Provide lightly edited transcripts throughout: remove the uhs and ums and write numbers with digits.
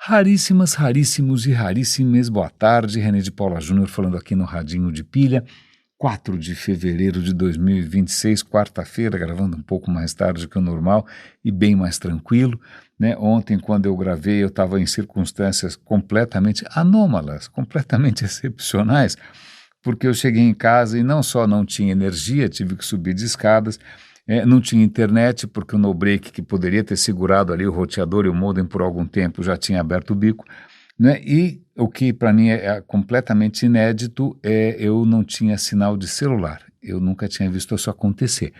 Raríssimas, raríssimos e raríssimas, boa tarde, René de Paula Júnior falando aqui no Radinho de Pilha, 4 de fevereiro de 2026, quarta-feira, gravando um pouco mais tarde que o normal e bem mais tranquilo, né? Ontem, quando eu gravei, eu estava em circunstâncias completamente anômalas, completamente excepcionais, porque eu cheguei em casa e não só não tinha energia, tive que subir de escadas, não tinha internet, porque o no-break, que poderia ter segurado ali o roteador e o modem por algum tempo, já tinha aberto o bico, né? E o que para mim é completamente inédito eu não tinha sinal de celular. Eu nunca tinha visto isso acontecer,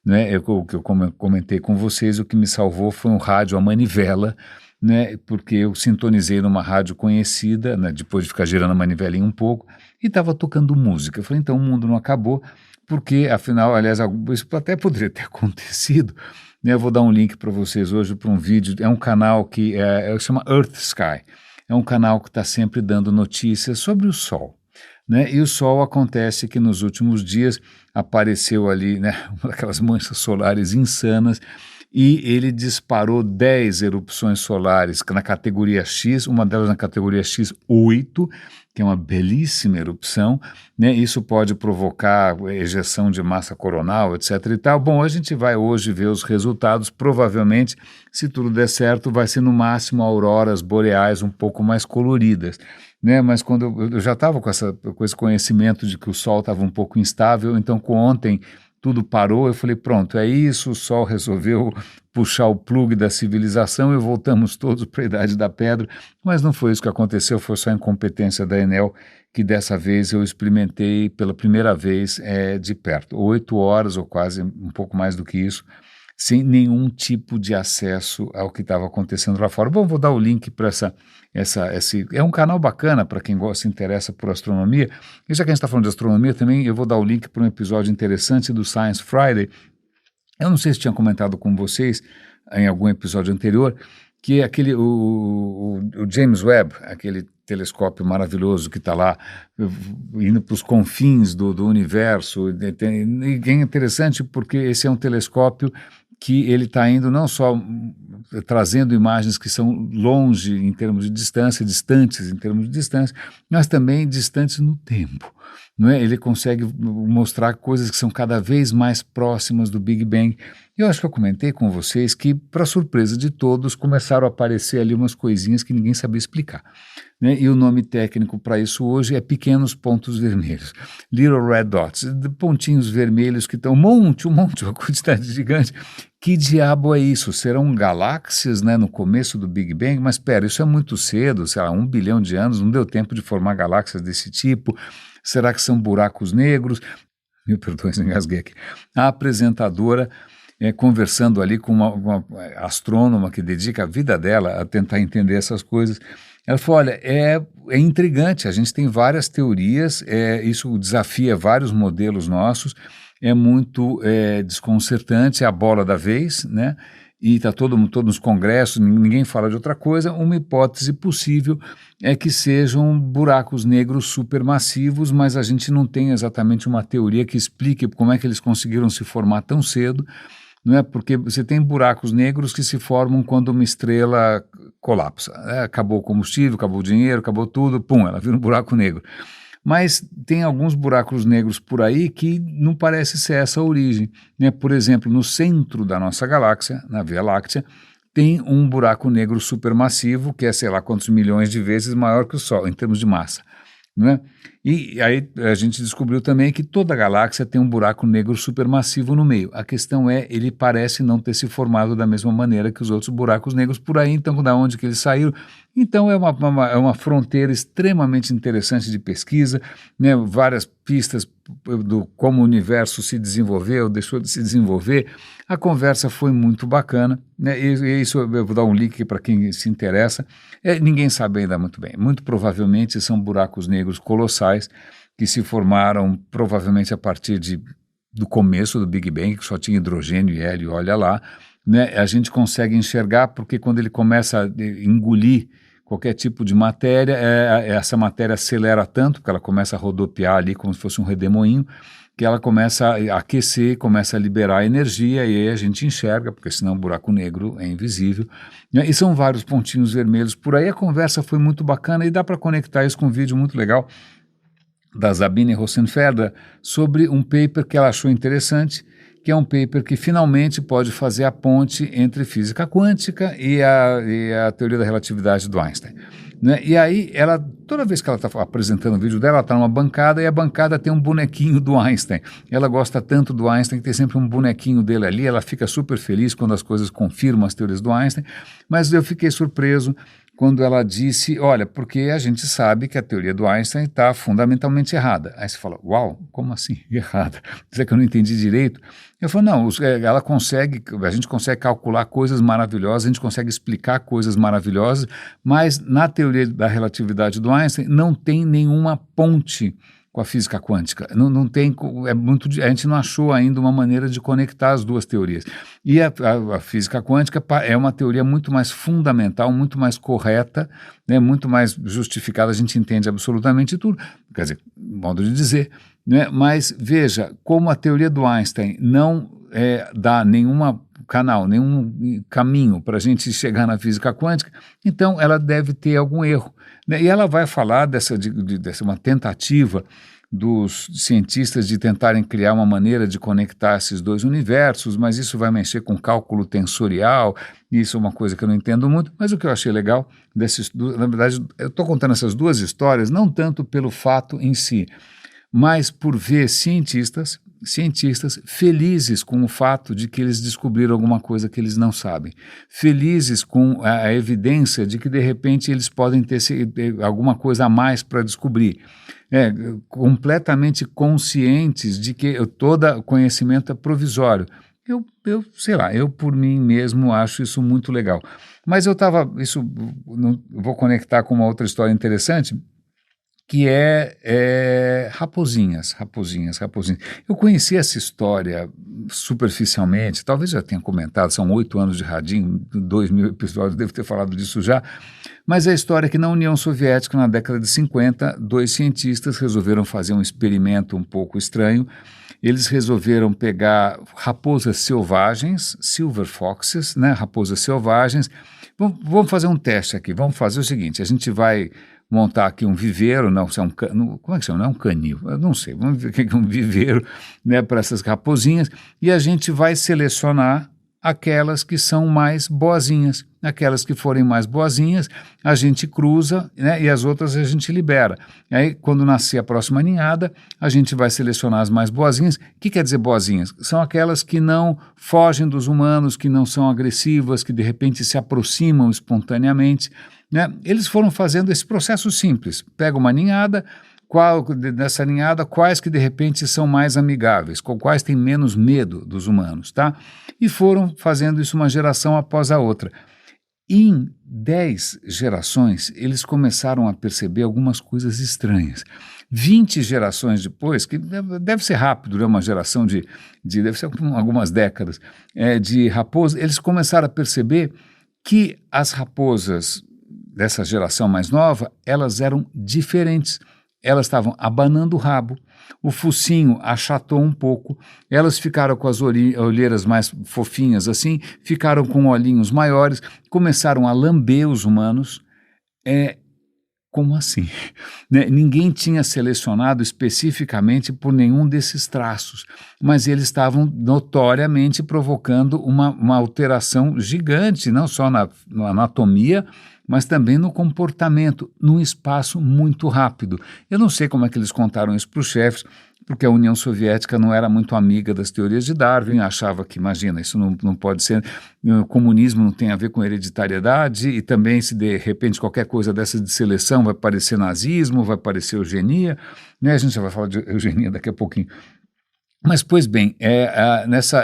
né? O que eu comentei com vocês, o que me salvou foi um rádio à manivela, né? Porque eu sintonizei numa rádio conhecida, né? Depois de ficar girando a manivelinha um pouco, e estava tocando música. Eu falei, então o mundo não acabou, porque afinal, aliás, isso até poderia ter acontecido, né? Eu vou dar um link para vocês hoje para um vídeo, é um canal que chama Earth Sky, é um canal que está sempre dando notícias sobre o Sol, né? E o Sol acontece que nos últimos dias apareceu ali, né, uma daquelas manchas solares insanas, e ele disparou 10 erupções solares na categoria X, uma delas na categoria X8, que é uma belíssima erupção, né? Isso pode provocar ejeção de massa coronal, etc. e tal. Bom, a gente vai hoje ver os resultados, provavelmente, se tudo der certo, vai ser no máximo auroras boreais um pouco mais coloridas, né? Mas quando eu já estava com esse conhecimento de que o Sol estava um pouco instável, então ontem tudo parou, eu falei, pronto, é isso, o Sol resolveu puxar o plug da civilização e voltamos todos para a Idade da Pedra, mas não foi isso que aconteceu, foi só a incompetência da Enel, que dessa vez eu experimentei pela primeira vez de perto, 8 horas ou quase um pouco mais do que isso, sem nenhum tipo de acesso ao que estava acontecendo lá fora. Bom, vou dar o link para esse... É um canal bacana para quem se interessa por astronomia. E já que a gente está falando de astronomia também, eu vou dar o link para um episódio interessante do Science Friday. Eu não sei se tinha comentado com vocês em algum episódio anterior, que é o James Webb, aquele telescópio maravilhoso que está lá indo para os confins do universo. E é interessante porque esse é um telescópio que ele está indo não só trazendo imagens que são longe em termos de distância, distantes em termos de distância, mas também distantes no tempo, não é? Ele consegue mostrar coisas que são cada vez mais próximas do Big Bang. Eu acho que eu comentei com vocês que, para surpresa de todos, começaram a aparecer ali umas coisinhas que ninguém sabia explicar, né? E o nome técnico para isso hoje é pequenos pontos vermelhos, little red dots, pontinhos vermelhos que estão um monte, uma quantidade gigante. Que diabo é isso? Serão galáxias, né, no começo do Big Bang? Mas espera, isso é muito cedo, sei lá, 1 bilhão de anos, não deu tempo de formar galáxias desse tipo? Será que são buracos negros? Mil perdões, engasguei aqui. A apresentadora conversando ali com uma astrônoma que dedica a vida dela a tentar entender essas coisas. Ela falou, olha, é intrigante, a gente tem várias teorias, isso desafia vários modelos nossos, é muito desconcertante, é a bola da vez, né? E está todo nos congressos, ninguém fala de outra coisa. Uma hipótese possível é que sejam buracos negros supermassivos, mas a gente não tem exatamente uma teoria que explique como é que eles conseguiram se formar tão cedo, não é? Porque você tem buracos negros que se formam quando uma estrela colapsa, acabou o combustível, acabou o dinheiro, acabou tudo, pum, ela vira um buraco negro. Mas tem alguns buracos negros por aí que não parece ser essa a origem, né? Por exemplo, no centro da nossa galáxia, na Via Láctea, tem um buraco negro supermassivo que é sei lá quantos milhões de vezes maior que o Sol, em termos de massa, não é? E aí a gente descobriu também que toda a galáxia tem um buraco negro supermassivo no meio. A questão é, ele parece não ter se formado da mesma maneira que os outros buracos negros por aí, então da onde que eles saíram? Então é uma fronteira extremamente interessante de pesquisa, né? Várias pistas do como o universo se desenvolveu, deixou de se desenvolver. A conversa foi muito bacana, né? E isso eu vou dar um link para quem se interessa. Ninguém sabe ainda muito bem. Muito provavelmente são buracos negros colossais que se formaram provavelmente a partir do começo do Big Bang, que só tinha hidrogênio e hélio, olha lá, né? A gente consegue enxergar porque quando ele começa a engolir qualquer tipo de matéria, essa matéria acelera tanto, porque ela começa a rodopiar ali como se fosse um redemoinho, que ela começa a aquecer, começa a liberar energia, e aí a gente enxerga, porque senão o buraco negro é invisível, né? E são vários pontinhos vermelhos por aí. A conversa foi muito bacana e dá para conectar isso com um vídeo muito legal da Sabine Rosenfelder sobre um paper que ela achou interessante, que é um paper que finalmente pode fazer a ponte entre física quântica e a teoria da relatividade do Einstein, né? E aí, toda vez que ela está apresentando o vídeo dela, ela está numa bancada e a bancada tem um bonequinho do Einstein. Ela gosta tanto do Einstein que tem sempre um bonequinho dele ali, ela fica super feliz quando as coisas confirmam as teorias do Einstein, mas eu fiquei surpreso quando ela disse, olha, porque a gente sabe que a teoria do Einstein está fundamentalmente errada. Aí você fala, uau, como assim errada? Será que eu não entendi direito? Eu falo, não, a gente consegue calcular coisas maravilhosas, a gente consegue explicar coisas maravilhosas, mas na teoria da relatividade do Einstein não tem nenhuma ponte com a física quântica. Não tem, a gente não achou ainda uma maneira de conectar as duas teorias. E a física quântica é uma teoria muito mais fundamental, muito mais correta, né, muito mais justificada, a gente entende absolutamente tudo, quer dizer, modo de dizer, né, mas veja, como a teoria do Einstein não dá nenhuma canal, nenhum caminho para a gente chegar na física quântica, então ela deve ter algum erro, né? E ela vai falar dessa uma tentativa dos cientistas de tentarem criar uma maneira de conectar esses dois universos, mas isso vai mexer com cálculo tensorial, isso é uma coisa que eu não entendo muito, mas o que eu achei legal na verdade, eu estou contando essas duas histórias não tanto pelo fato em si, mas por ver cientistas felizes com o fato de que eles descobriram alguma coisa que eles não sabem, felizes com a evidência de que de repente eles podem ter alguma coisa a mais para descobrir, completamente conscientes de que todo conhecimento é provisório. Eu sei lá, eu por mim mesmo acho isso muito legal. Mas vou conectar com uma outra história interessante, que é raposinhas. Eu conheci essa história superficialmente, talvez já tenha comentado, são 8 anos de radinho, 2.000 episódios, devo ter falado disso já, mas a história é que na União Soviética, na década de 50, 2 cientistas resolveram fazer um experimento um pouco estranho. Eles resolveram pegar raposas selvagens, silver foxes, né, raposas selvagens. Vamos fazer um teste aqui, vamos fazer o seguinte, a gente vai montar aqui um viveiro, como é que chama? Não é um canil, eu não sei, vamos ver o que é um viveiro, né, para essas raposinhas, e a gente vai selecionar aquelas que são mais boazinhas, aquelas que forem mais boazinhas, a gente cruza, né, e as outras a gente libera. Aí, quando nascer a próxima ninhada, a gente vai selecionar as mais boazinhas. O que quer dizer boazinhas? São aquelas que não fogem dos humanos, que não são agressivas, que de repente se aproximam espontaneamente, né? Eles foram fazendo esse processo simples. Pega uma ninhada, dessa ninhada, quais que de repente são mais amigáveis, quais têm menos medo dos humanos, tá? E foram fazendo isso uma geração após a outra. Em 10 gerações, eles começaram a perceber algumas coisas estranhas. 20 gerações depois, que deve ser rápido, né? Uma geração deve ser algumas décadas, de raposas, eles começaram a perceber que as raposas dessa geração mais nova, elas eram diferentes. Elas estavam abanando o rabo, o focinho achatou um pouco, elas ficaram com as olheiras mais fofinhas assim, ficaram com olhinhos maiores, começaram a lamber os humanos. Como assim? Né? Ninguém tinha selecionado especificamente por nenhum desses traços, mas eles estavam notoriamente provocando uma alteração gigante, não só na anatomia, mas também no comportamento, num espaço muito rápido. Eu não sei como é que eles contaram isso para os chefes, porque a União Soviética não era muito amiga das teorias de Darwin, achava que, imagina, isso não pode ser, o comunismo não tem a ver com hereditariedade, e também se de repente qualquer coisa dessa de seleção vai parecer nazismo, vai parecer eugenia, né? A gente já vai falar de eugenia daqui a pouquinho. Mas, pois bem,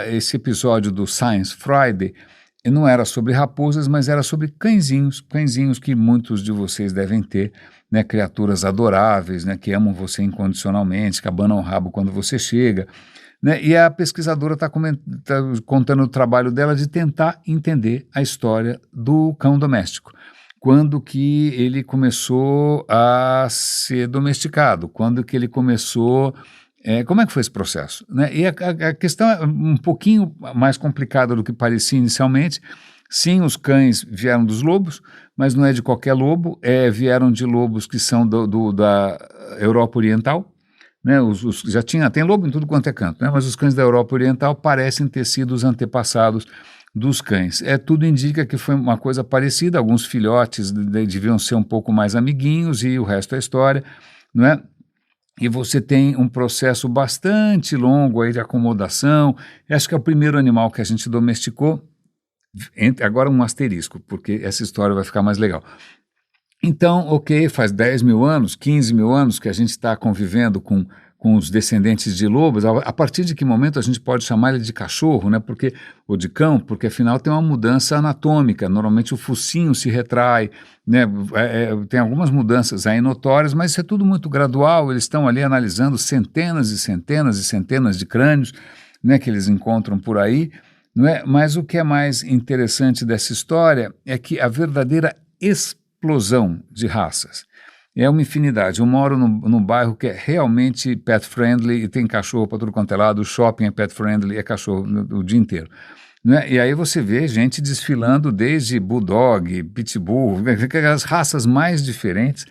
esse episódio do Science Friday, não era sobre raposas, mas era sobre cãezinhos que muitos de vocês devem ter, né, criaturas adoráveis, né, que amam você incondicionalmente, que abanam o rabo quando você chega, né, e a pesquisadora está contando o trabalho dela de tentar entender a história do cão doméstico. Quando que ele começou a ser domesticado, quando que ele começou Como é que foi esse processo? Né? E a questão é um pouquinho mais complicada do que parecia inicialmente. Sim, os cães vieram dos lobos, mas não é de qualquer lobo, vieram de lobos que são da Europa Oriental, né? Tem lobo em tudo quanto é canto, né? Mas os cães da Europa Oriental parecem ter sido os antepassados dos cães. Tudo indica que foi uma coisa parecida, alguns filhotes deviam ser um pouco mais amiguinhos e o resto é história, não é? E você tem um processo bastante longo aí de acomodação. Acho que é o primeiro animal que a gente domesticou. Agora um asterisco, porque essa história vai ficar mais legal. Então, ok, faz 10 mil anos, 15 mil anos que a gente está convivendo com os descendentes de lobos. A partir de que momento a gente pode chamar ele de cachorro, né? Ou de cão? Porque afinal tem uma mudança anatômica. Normalmente o focinho se retrai, né? Tem algumas mudanças aí notórias, mas isso é tudo muito gradual. Eles estão ali analisando centenas e centenas e centenas de crânios, né, que eles encontram por aí. Não é? Mas o que é mais interessante dessa história é que a verdadeira explosão de raças é uma infinidade. Eu moro num bairro que é realmente pet friendly e tem cachorro para tudo quanto é lado, o shopping é pet friendly, é cachorro o dia inteiro. Né? E aí você vê gente desfilando desde bulldog, pitbull, as raças mais diferentes,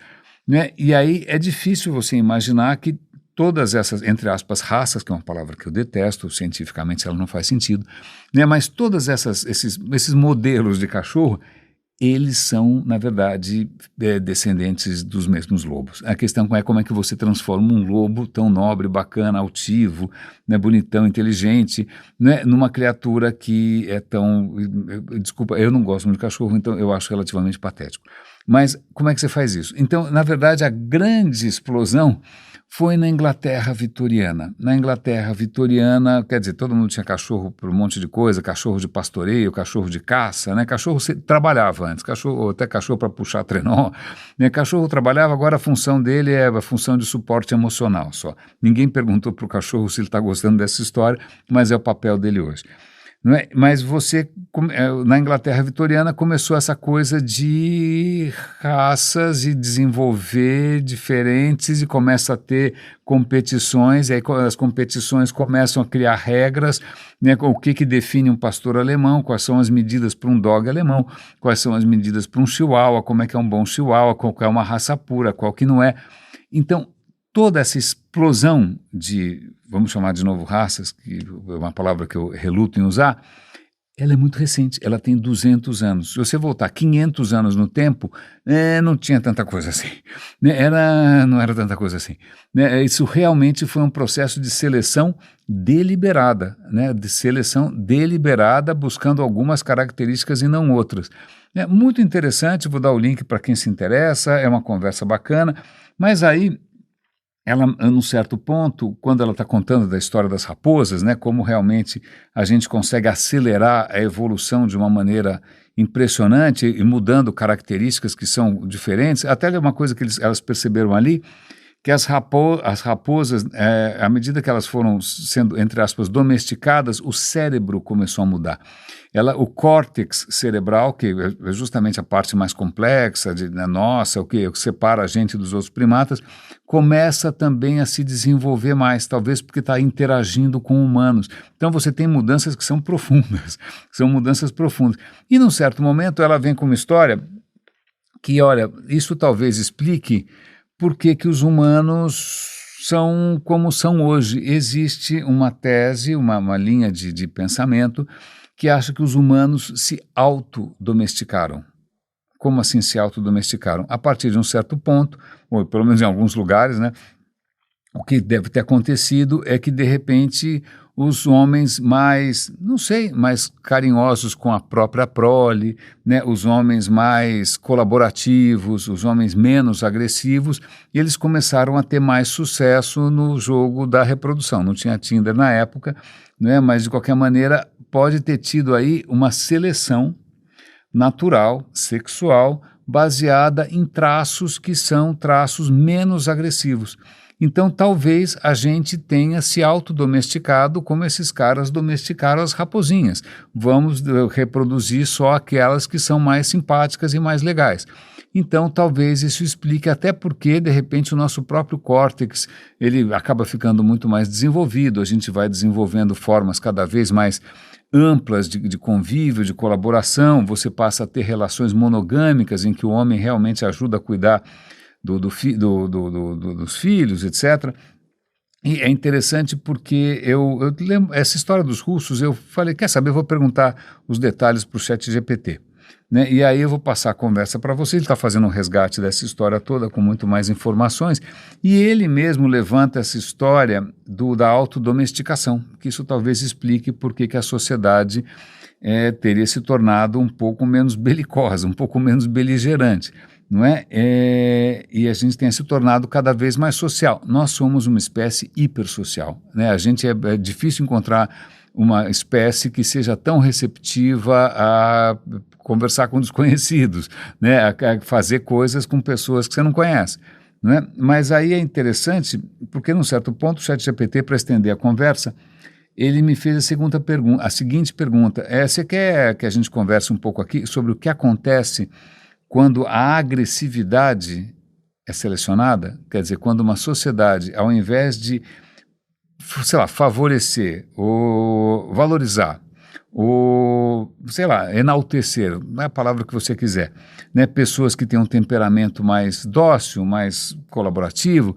né? E aí é difícil você imaginar que todas essas, entre aspas, raças, que é uma palavra que eu detesto, cientificamente ela não faz sentido, né? Mas todas esses modelos de cachorro, eles são, na verdade, descendentes dos mesmos lobos. A questão é como é que você transforma um lobo tão nobre, bacana, altivo, né, bonitão, inteligente, né, numa criatura que é tão... Desculpa, eu não gosto muito de cachorro, então eu acho relativamente patético. Mas como é que você faz isso? Então, na verdade, a grande explosão foi na Inglaterra vitoriana. Na Inglaterra vitoriana, quer dizer, todo mundo tinha cachorro por um monte de coisa, cachorro de pastoreio, cachorro de caça, né? Cachorro trabalhava antes, ou até cachorro para puxar trenó, né? Cachorro trabalhava, agora a função dele é a função de suporte emocional só. Ninguém perguntou para o cachorro se ele está gostando dessa história, mas é o papel dele hoje. Não é? Mas na Inglaterra vitoriana começou essa coisa de raças e desenvolver diferentes e começa a ter competições, e aí as competições começam a criar regras, né, o que define um pastor alemão, quais são as medidas para um dog alemão, quais são as medidas para um chihuahua, como é que é um bom chihuahua, qual é uma raça pura, qual que não é. Então, toda essa explosão de, vamos chamar de novo raças, que é uma palavra que eu reluto em usar, ela é muito recente, ela tem 200 anos. Se você voltar 500 anos no tempo, não tinha tanta coisa assim. Né? Não era tanta coisa assim. Né? Isso realmente foi um processo de seleção deliberada, né? De seleção deliberada, buscando algumas características e não outras. É muito interessante, vou dar o link para quem se interessa, é uma conversa bacana, mas aí... Ela, num certo ponto, quando ela está contando da história das raposas, né, como realmente a gente consegue acelerar a evolução de uma maneira impressionante e mudando características que são diferentes, até uma coisa que elas perceberam ali, que as raposas, à medida que elas foram sendo, entre aspas, domesticadas, o cérebro começou a mudar. O córtex cerebral, que é justamente a parte mais complexa o que separa a gente dos outros primatas, começa também a se desenvolver mais, talvez porque está interagindo com humanos. Então você tem mudanças que são profundas, são mudanças profundas. E num certo momento ela vem com uma história que, olha, isso talvez explique por que os humanos são como são hoje. Existe uma tese, uma linha de pensamento que acha que os humanos se autodomesticaram. Como assim se autodomesticaram? A partir de um certo ponto, ou pelo menos em alguns lugares, né, o que deve ter acontecido é que, de repente, os homens mais carinhosos com a própria prole, né, os homens mais colaborativos, os homens menos agressivos, eles começaram a ter mais sucesso no jogo da reprodução. Não tinha Tinder na época, né, mas, de qualquer maneira, pode ter tido aí uma seleção natural, sexual, baseada em traços que são traços menos agressivos. Então talvez a gente tenha se autodomesticado como esses caras domesticaram as raposinhas. Vamos reproduzir só aquelas que são mais simpáticas e mais legais. Então, talvez isso explique até porque, de repente, o nosso próprio córtex, ele acaba ficando muito mais desenvolvido, a gente vai desenvolvendo formas cada vez mais amplas de convívio, de colaboração, você passa a ter relações monogâmicas em que o homem realmente ajuda a cuidar dos filhos, etc. E é interessante porque eu lembro, essa história dos russos, eu falei, quer saber, eu vou perguntar os detalhes para o ChatGPT. Né? E aí eu vou passar a conversa para você, ele está fazendo um resgate dessa história toda com muito mais informações, e ele mesmo levanta essa história da autodomesticação, que isso talvez explique por que a sociedade teria se tornado um pouco menos belicosa, um pouco menos beligerante, não é? E a gente tem se tornado cada vez mais social. Nós somos uma espécie hipersocial, né? A gente é difícil encontrar uma espécie que seja tão receptiva a conversar com desconhecidos, né, a fazer coisas com pessoas que você não conhece. Né? Mas aí é interessante, porque num certo ponto o ChatGPT, para estender a conversa, ele me fez a seguinte pergunta, você quer que a gente converse um pouco aqui sobre o que acontece quando a agressividade é selecionada? Quer dizer, quando uma sociedade, ao invés de, sei lá, favorecer ou valorizar, ou, sei lá, enaltecer, não é a palavra que você quiser, né? Pessoas que têm um temperamento mais dócil, mais colaborativo,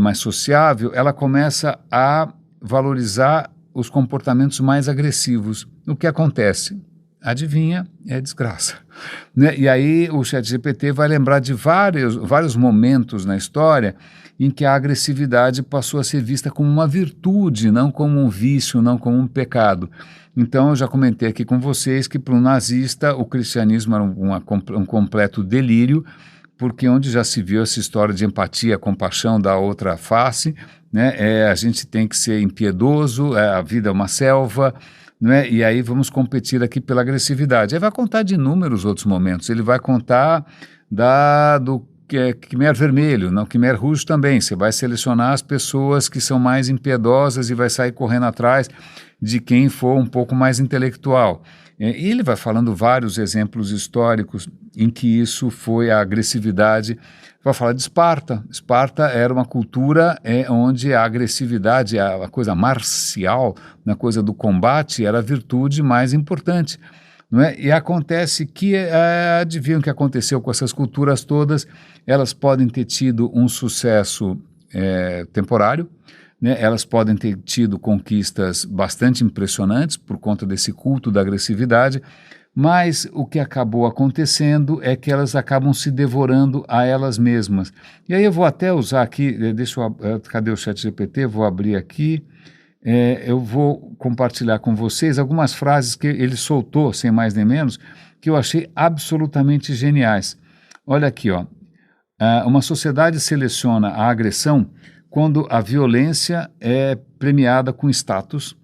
mais sociável, ela começa a valorizar os comportamentos mais agressivos. O que acontece? Adivinha? É desgraça. Né? E aí o ChatGPT vai lembrar de vários momentos na história em que a agressividade passou a ser vista como uma virtude, não como um vício, não como um pecado. Então, eu já comentei aqui com vocês que para um nazista o cristianismo era um completo delírio, porque onde já se viu essa história de empatia, compaixão da outra face, né, a gente tem que ser impiedoso, a vida é uma selva, né, e aí vamos competir aqui pela agressividade. Aí vai contar de inúmeros outros momentos, ele vai contar do Khmer Vermelho, não, Khmer Rouge também, você vai selecionar as pessoas que são mais impiedosas e vai sair correndo atrás de quem for um pouco mais intelectual. E ele vai falando vários exemplos históricos em que isso foi a agressividade. Vai falar de Esparta. Esparta era uma cultura onde a agressividade, a coisa marcial, na coisa do combate, era a virtude mais importante. Não é? E acontece que, adivinha o que aconteceu com essas culturas todas? Elas podem ter tido um sucesso temporário, né? Elas podem ter tido conquistas bastante impressionantes por conta desse culto da agressividade, mas o que acabou acontecendo é que elas acabam se devorando a elas mesmas. E aí eu vou até usar aqui, cadê o ChatGPT? Vou abrir aqui. Eu vou compartilhar com vocês algumas frases que ele soltou, sem mais nem menos, que eu achei absolutamente geniais. Olha aqui, ó. Uma sociedade seleciona a agressão quando a violência é premiada com status,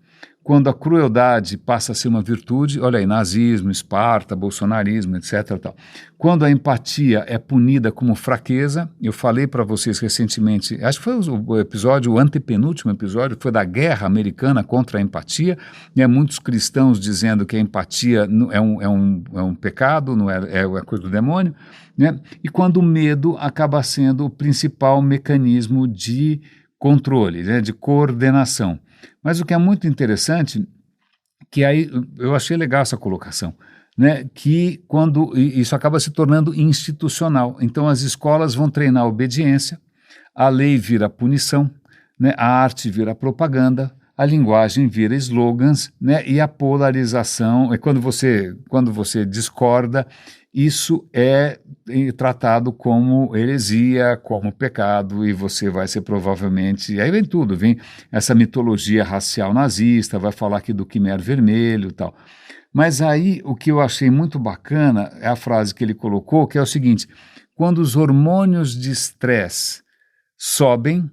quando a crueldade passa a ser uma virtude, olha aí, nazismo, Esparta, bolsonarismo, etc. Tal. Quando a empatia é punida como fraqueza, eu falei para vocês recentemente, acho que foi o antepenúltimo episódio, foi da guerra americana contra a empatia, né? Muitos cristãos dizendo que a empatia é um pecado, não é coisa do demônio, né? E quando o medo acaba sendo o principal mecanismo de controle, né? De coordenação. Mas o que é muito interessante, que aí eu achei legal essa colocação, né, que quando isso acaba se tornando institucional, então as escolas vão treinar a obediência, a lei vira punição, né, a arte vira propaganda, a linguagem vira slogans, né, e a polarização, quando você discorda, isso é tratado como heresia, como pecado, e você vai ser provavelmente... Aí vem tudo, vem essa mitologia racial nazista, vai falar aqui do Khmer Vermelho e tal. Mas aí o que eu achei muito bacana é a frase que ele colocou, que é o seguinte: quando os hormônios de estresse sobem,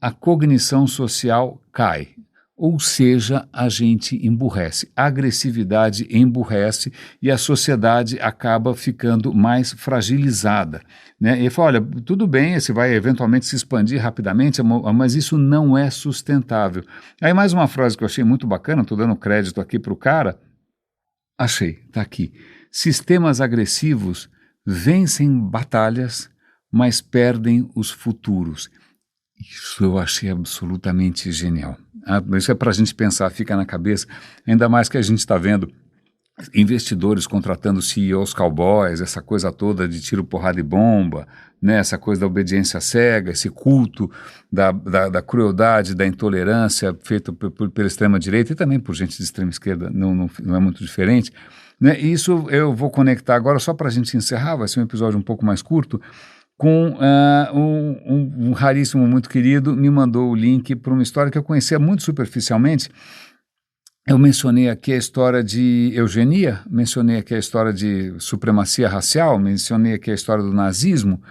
a cognição social cai. Ou seja, a gente emburrece. A agressividade emburrece e a sociedade acaba ficando mais fragilizada, né? E ele fala, olha, tudo bem, você vai eventualmente se expandir rapidamente, mas isso não é sustentável. Aí mais uma frase que eu achei muito bacana, estou dando crédito aqui para o cara, achei, está aqui. Sistemas agressivos vencem batalhas, mas perdem os futuros. Isso eu achei absolutamente genial. Isso é para a gente pensar, fica na cabeça, ainda mais que a gente está vendo investidores contratando CEOs cowboys, essa coisa toda de tiro, porrada e bomba, né? Essa coisa da obediência cega, esse culto da crueldade, da intolerância feito pela extrema-direita e também por gente de extrema-esquerda, não é muito diferente. Né? E isso eu vou conectar agora, só para a gente encerrar, vai ser um episódio um pouco mais curto, com um raríssimo, muito querido, me mandou o link para uma história que eu conhecia muito superficialmente. Eu mencionei aqui a história de eugenia, mencionei aqui a história de supremacia racial, mencionei aqui a história do nazismo.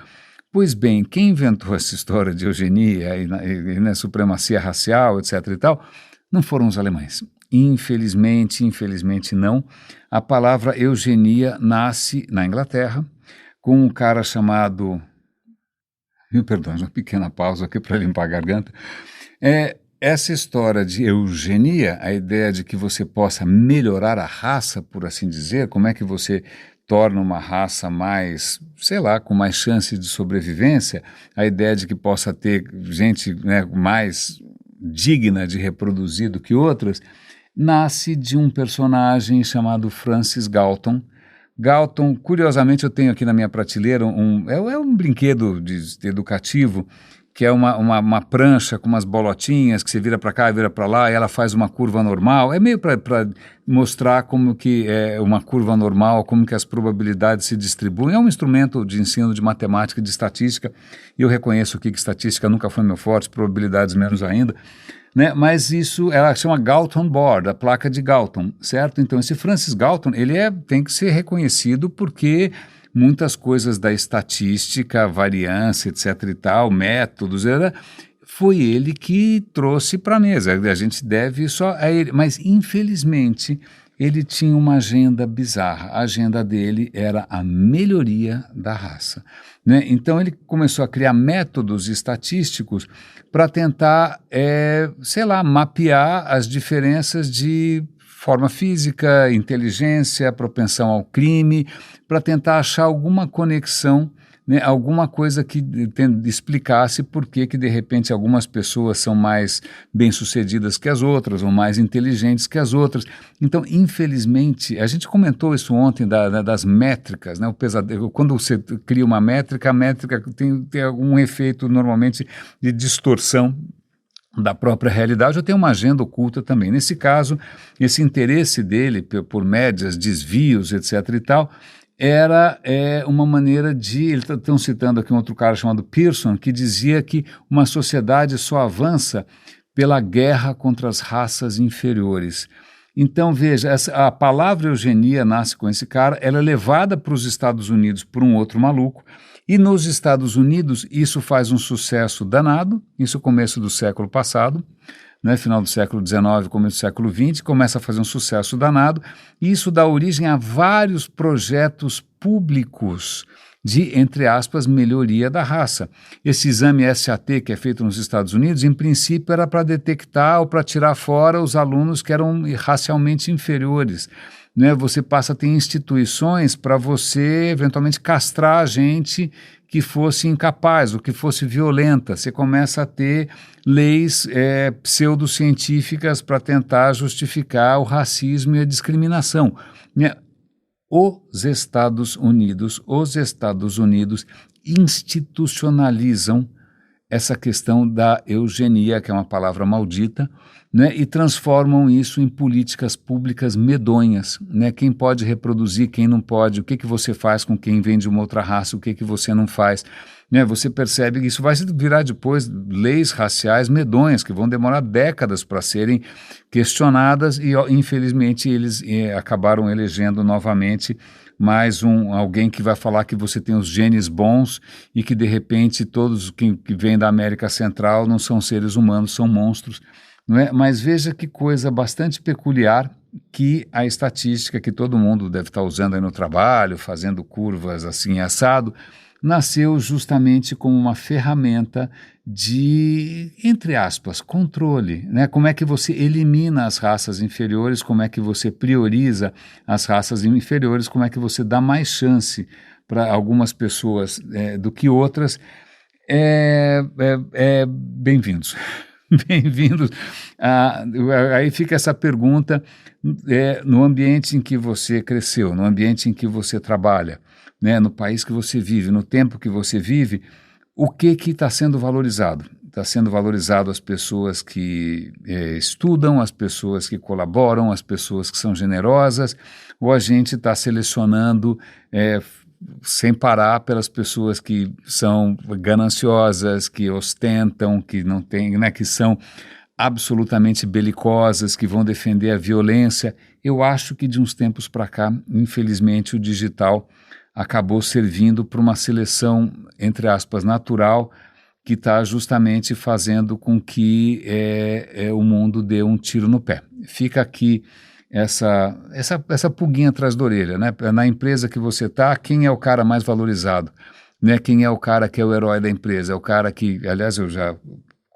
Pois bem, quem inventou essa história de eugenia e supremacia racial, etc. e tal, não foram os alemães. Infelizmente não. A palavra eugenia nasce na Inglaterra, com um cara chamado... Perdão, uma pequena pausa aqui para limpar a garganta. Essa história de eugenia, a ideia de que você possa melhorar a raça, por assim dizer, como é que você torna uma raça mais, sei lá, com mais chances de sobrevivência, a ideia de que possa ter gente, né, mais digna de reproduzir do que outras, nasce de um personagem chamado Francis Galton. Galton, curiosamente, eu tenho aqui na minha prateleira um brinquedo educativo, que é uma prancha com umas bolotinhas que você vira para cá e vira para lá e ela faz uma curva normal. É meio para mostrar como que é uma curva normal, como que as probabilidades se distribuem. É um instrumento de ensino de matemática e de estatística, e eu reconheço aqui que estatística nunca foi meu forte, probabilidades menos ainda. Né? Mas isso, ela chama Galton Board, a placa de Galton, certo? Então esse Francis Galton, ele tem que ser reconhecido porque muitas coisas da estatística, variância, etc e tal, métodos, foi ele que trouxe para a mesa. A gente deve só a ele, mas infelizmente ele tinha uma agenda bizarra. A agenda dele era a melhoria da raça, né? Então ele começou a criar métodos estatísticos para tentar, sei lá, mapear as diferenças de forma física, inteligência, propensão ao crime, para tentar achar alguma conexão, né, alguma coisa que explicasse por que de repente algumas pessoas são mais bem-sucedidas que as outras, ou mais inteligentes que as outras. Então, infelizmente, a gente comentou isso ontem das métricas, né, o pesadelo. Quando você cria uma métrica, a métrica tem algum efeito normalmente de distorção da própria realidade, ou tem uma agenda oculta também. Nesse caso, esse interesse dele por médias, desvios, etc. e tal, era uma maneira de... Eles estão citando aqui um outro cara chamado Pearson, que dizia que uma sociedade só avança pela guerra contra as raças inferiores. Então, veja, a palavra eugenia nasce com esse cara, ela é levada para os Estados Unidos por um outro maluco, e nos Estados Unidos isso faz um sucesso danado, isso começo do século passado, né, final do século XIX, começo do século XX, começa a fazer um sucesso danado, e isso dá origem a vários projetos públicos de, entre aspas, melhoria da raça. Esse exame SAT que é feito nos Estados Unidos, em princípio era para detectar ou para tirar fora os alunos que eram racialmente inferiores. Né, você passa a ter instituições para você eventualmente castrar a gente que fosse incapaz ou que fosse violenta. Você começa a ter leis pseudocientíficas para tentar justificar o racismo e a discriminação. Né? Os Estados Unidos institucionalizam essa questão da eugenia, que é uma palavra maldita, né, e transformam isso em políticas públicas medonhas, né? Quem pode reproduzir, quem não pode, o que você faz com quem vem de uma outra raça, o que você não faz, né? Você percebe que isso vai virar depois leis raciais medonhas, que vão demorar décadas para serem questionadas e, infelizmente, eles acabaram elegendo novamente mais alguém que vai falar que você tem os genes bons e que, de repente, todos que vêm da América Central não são seres humanos, são monstros. não é? Mas veja que coisa bastante peculiar que a estatística que todo mundo deve estar usando aí no trabalho, fazendo curvas assim assado, nasceu justamente como uma ferramenta de, entre aspas, controle, né? Como é que você elimina as raças inferiores, como é que você prioriza as raças inferiores, como é que você dá mais chance para algumas pessoas do que outras. Bem-vindos. Bem-vindos. Aí fica essa pergunta, no ambiente em que você cresceu, no ambiente em que você trabalha, né, no país que você vive, no tempo que você vive, o que está sendo valorizado? Está sendo valorizado as pessoas que estudam, as pessoas que colaboram, as pessoas que são generosas, ou a gente está selecionando sem parar pelas pessoas que são gananciosas, que ostentam, que não têm, né, que são absolutamente belicosas, que vão defender a violência. Eu acho que de uns tempos para cá, infelizmente, o digital acabou servindo para uma seleção, entre aspas, natural, que está justamente fazendo com que o mundo dê um tiro no pé. Fica aqui essa pulguinha atrás da orelha, né? Na empresa que você está, quem é o cara mais valorizado? Né? Quem é o cara que é o herói da empresa? É o cara que, aliás, eu já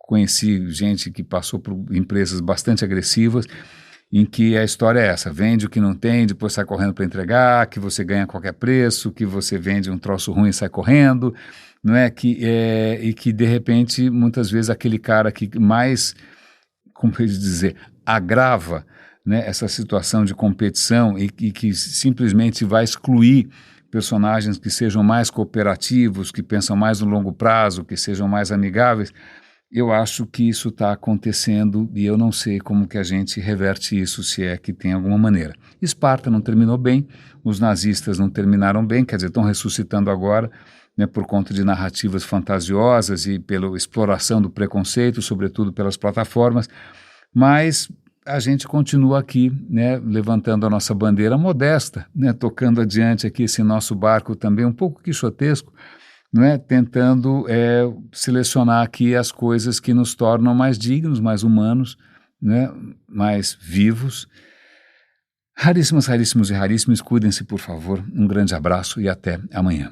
conheci gente que passou por empresas bastante agressivas, em que a história é essa: vende o que não tem, depois sai correndo para entregar, que você ganha a qualquer preço, que você vende um troço ruim e sai correndo, não é? E que, de repente, muitas vezes aquele cara que mais, como eu ia dizer, agrava, né, essa situação de competição e que simplesmente vai excluir personagens que sejam mais cooperativos, que pensam mais no longo prazo, que sejam mais amigáveis. Eu acho que isso está acontecendo e eu não sei como que a gente reverte isso, se é que tem alguma maneira. Esparta não terminou bem, os nazistas não terminaram bem, quer dizer, estão ressuscitando agora, né, por conta de narrativas fantasiosas e pela exploração do preconceito, sobretudo pelas plataformas, mas a gente continua aqui, né, levantando a nossa bandeira modesta, né, tocando adiante aqui esse nosso barco também um pouco quixotesco, não é? Tentando selecionar aqui as coisas que nos tornam mais dignos, mais humanos, né? Mais vivos. Raríssimas, raríssimos e raríssimos, cuidem-se, por favor. Um grande abraço e até amanhã.